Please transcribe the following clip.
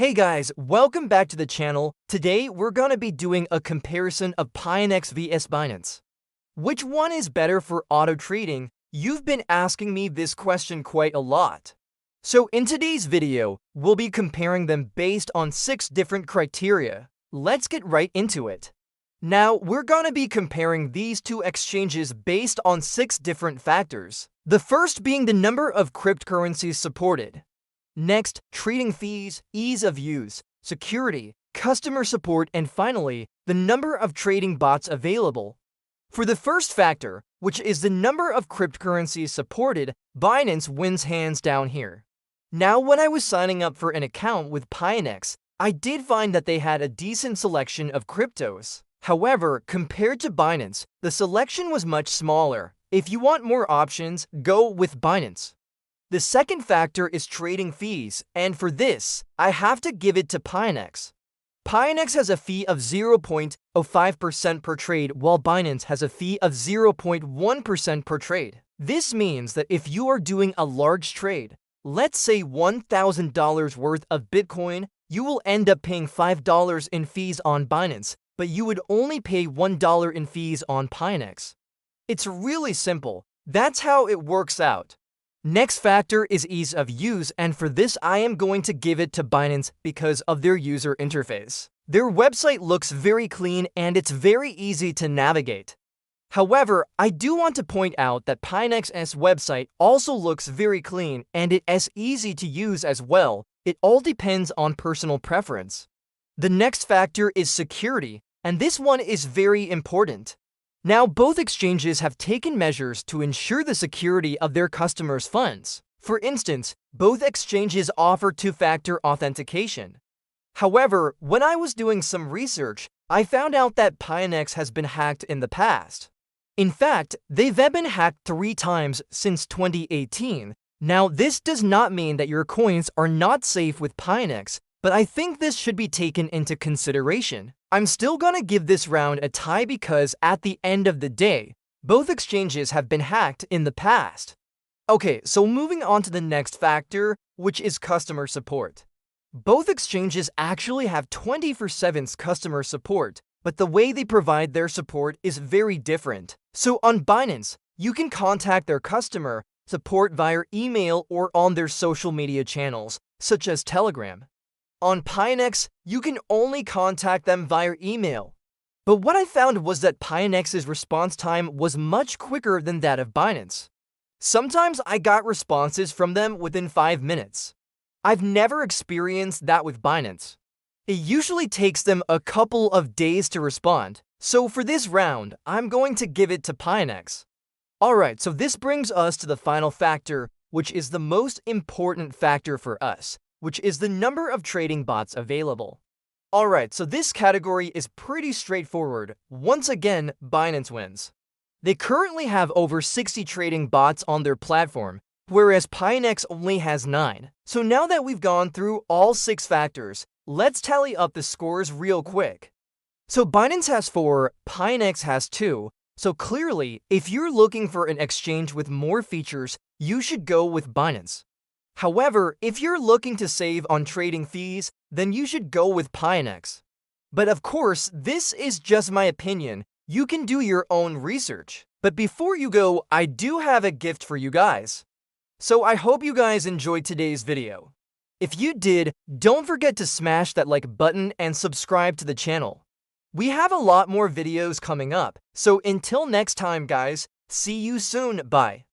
Hey guys, welcome back to the channel. Today we're gonna be doing a comparison of Pionex vs Binance. Which one is better for auto trading? You've been asking me this question quite a lot. So in today's video, we'll be comparing them based on 6 different criteria. Let's get right into it. Now, we're gonna be comparing these two exchanges based on 6 different factors. The first being the number of cryptocurrencies supported. Next, trading fees, ease of use, security, customer support, and finally, the number of trading bots available. For the first factor, which is the number of cryptocurrencies supported, Binance wins hands down here. Now, when I was signing up for an account with Pionex, I did find that they had a decent selection of cryptos. However, compared to Binance, the selection was much smaller. If you want more options, go with Binance. The second factor is trading fees, and for this, I have to give it to Pionex. Pionex has a fee of 0.05% per trade, while Binance has a fee of 0.1% per trade. This means that if you are doing a large trade, let's say $1,000 worth of Bitcoin, you will end up paying $5 in fees on Binance, but you would only pay $1 in fees on Pionex. It's really simple. That's how it works out. Next factor is ease of use, and for this I am going to give it to Binance because of their user interface. Their website looks very clean and it's very easy to navigate. However, I do want to point out that Pionex's website also looks very clean and it is easy to use as well. It all depends on personal preference. The next factor is security, and this one is very important. Now, both exchanges have taken measures to ensure the security of their customers' funds. For instance, both exchanges offer two-factor authentication. However, when I was doing some research, I found out that Pionex has been hacked in the past. In fact, they've been hacked 3 times since 2018. Now, this does not mean that your coins are not safe with Pionex, but I think this should be taken into consideration. I'm still gonna give this round a tie because at the end of the day, both exchanges have been hacked in the past. Okay, so moving on to the next factor, which is customer support. Both exchanges actually have 24/7 customer support, but the way they provide their support is very different. So on Binance, you can contact their customer support via email or on their social media channels, such as Telegram. On Pionex, you can only contact them via email. But what I found was that Pionex's response time was much quicker than that of Binance. Sometimes I got responses from them within 5 minutes. I've never experienced that with Binance. It usually takes them a couple of days to respond. So for this round, I'm going to give it to Pionex. Alright, so this brings us to the final factor, which is the most important factor for us, which is the number of trading bots available. Alright, so this category is pretty straightforward. Once again, Binance wins. They currently have over 60 trading bots on their platform, whereas Pionex only has 9. So now that we've gone through all 6 factors, let's tally up the scores real quick. So Binance has 4, Pionex has 2, so clearly, if you're looking for an exchange with more features, you should go with Binance. However, if you're looking to save on trading fees, then you should go with Pionex. But of course, this is just my opinion. You can do your own research. But before you go, I do have a gift for you guys. So I hope you guys enjoyed today's video. If you did, don't forget to smash that like button and subscribe to the channel. We have a lot more videos coming up, so until next time guys, see you soon, bye.